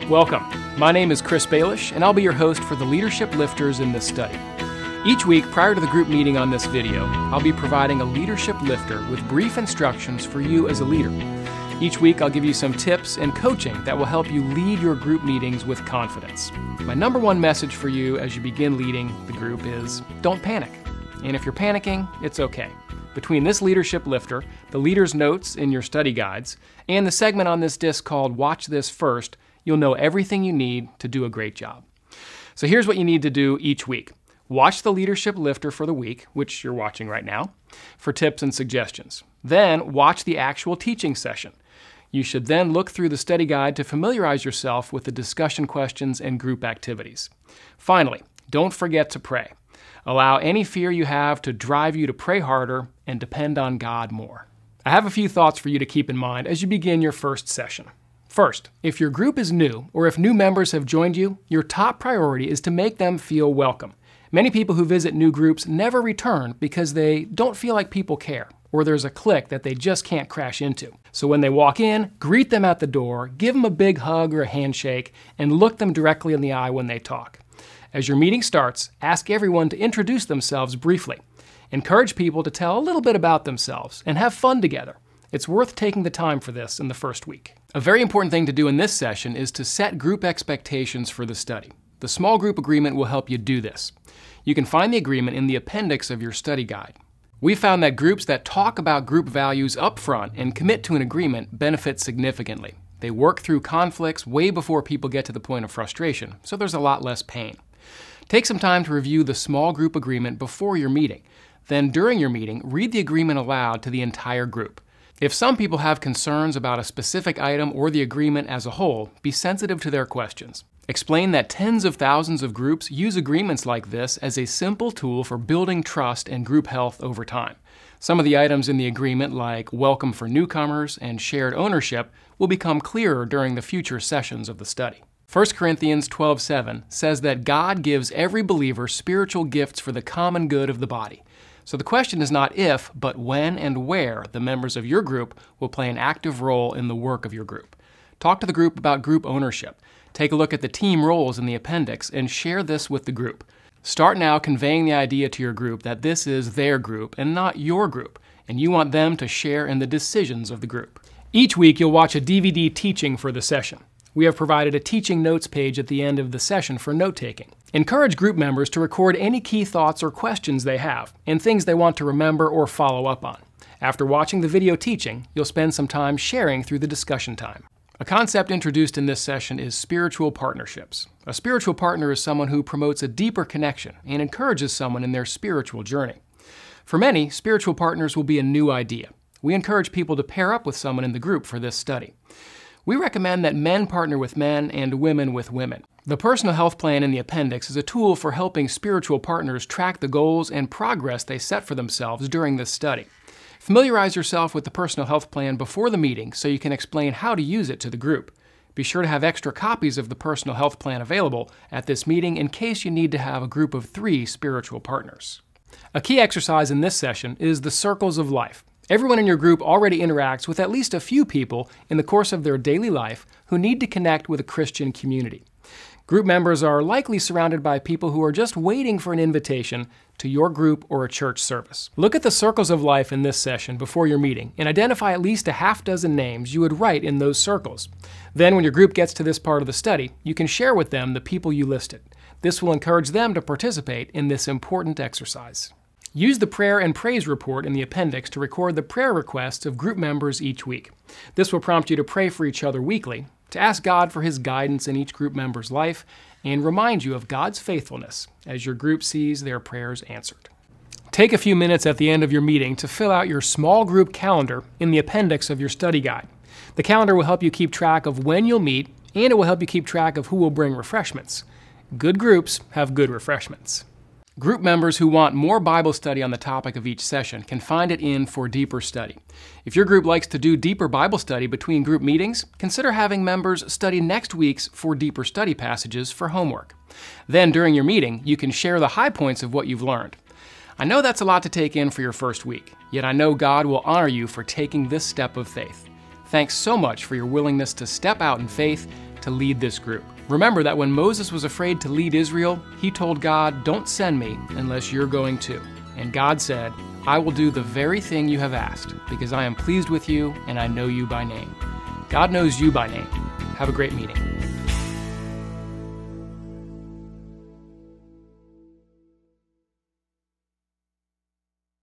Welcome. My name is Chris Baelish, and I'll be your host for the Leadership Lifters in this study. Each week, prior to the group meeting on this video, I'll be providing a leadership lifter with brief instructions for you as a leader. Each week, I'll give you some tips and coaching that will help you lead your group meetings with confidence. My number one message for you as you begin leading the group is don't panic. And if you're panicking, it's okay. Between this leadership lifter, the leader's notes in your study guides, and the segment on this disc called Watch This First, you'll know everything you need to do a great job. So here's what you need to do each week. Watch the leadership lifter for the week, which you're watching right now, for tips and suggestions. Then watch the actual teaching session. You should then look through the study guide to familiarize yourself with the discussion questions and group activities. Finally, don't forget to pray. Allow any fear you have to drive you to pray harder and depend on God more. I have a few thoughts for you to keep in mind as you begin your first session. First, if your group is new or if new members have joined you, your top priority is to make them feel welcome. Many people who visit new groups never return because they don't feel like people care, or there's a clique that they just can't crash into. So when they walk in, greet them at the door, give them a big hug or a handshake, and look them directly in the eye when they talk. As your meeting starts, ask everyone to introduce themselves briefly. Encourage people to tell a little bit about themselves and have fun together. It's worth taking the time for this in the first week. A very important thing to do in this session is to set group expectations for the study. The small group agreement will help you do this. You can find the agreement in the appendix of your study guide. We found that groups that talk about group values up front and commit to an agreement benefit significantly. They work through conflicts way before people get to the point of frustration, so there's a lot less pain. Take some time to review the small group agreement before your meeting. Then during your meeting, read the agreement aloud to the entire group. If some people have concerns about a specific item or the agreement as a whole, be sensitive to their questions. Explain that tens of thousands of groups use agreements like this as a simple tool for building trust and group health over time. Some of the items in the agreement, like welcome for newcomers and shared ownership, will become clearer during the future sessions of the study. 1 Corinthians 12:7 says that God gives every believer spiritual gifts for the common good of the body. So the question is not if, but when and where the members of your group will play an active role in the work of your group. Talk to the group about group ownership. Take a look at the team roles in the appendix and share this with the group. Start now conveying the idea to your group that this is their group and not your group, and you want them to share in the decisions of the group. Each week you'll watch a DVD teaching for the session. We have provided a teaching notes page at the end of the session for note-taking. Encourage group members to record any key thoughts or questions they have and things they want to remember or follow up on. After watching the video teaching, you'll spend some time sharing through the discussion time. A concept introduced in this session is spiritual partnerships. A spiritual partner is someone who promotes a deeper connection and encourages someone in their spiritual journey. For many, spiritual partners will be a new idea. We encourage people to pair up with someone in the group for this study. We recommend that men partner with men and women with women. The personal health plan in the appendix is a tool for helping spiritual partners track the goals and progress they set for themselves during this study. Familiarize yourself with the personal health plan before the meeting so you can explain how to use it to the group. Be sure to have extra copies of the personal health plan available at this meeting in case you need to have a group of 3 spiritual partners. A key exercise in this session is the circles of life. Everyone in your group already interacts with at least a few people in the course of their daily life who need to connect with a Christian community. Group members are likely surrounded by people who are just waiting for an invitation to your group or a church service. Look at the circles of life in this session before your meeting and identify at least a half-dozen names you would write in those circles. Then when your group gets to this part of the study, you can share with them the people you listed. This will encourage them to participate in this important exercise. Use the prayer and praise report in the appendix to record the prayer requests of group members each week. This will prompt you to pray for each other weekly, to ask God for His guidance in each group member's life, and remind you of God's faithfulness as your group sees their prayers answered. Take a few minutes at the end of your meeting to fill out your small group calendar in the appendix of your study guide. The calendar will help you keep track of when you'll meet, and it will help you keep track of who will bring refreshments. Good groups have good refreshments. Group members who want more Bible study on the topic of each session can find it in For Deeper Study. If your group likes to do deeper Bible study between group meetings, consider having members study next week's For Deeper Study passages for homework. Then during your meeting, you can share the high points of what you've learned. I know that's a lot to take in for your first week, yet I know God will honor you for taking this step of faith. Thanks so much for your willingness to step out in faith to lead this group. Remember that when Moses was afraid to lead Israel, he told God, "Don't send me unless you're going to." And God said, "I will do the very thing you have asked, because I am pleased with you and I know you by name." God knows you by name. Have a great meeting.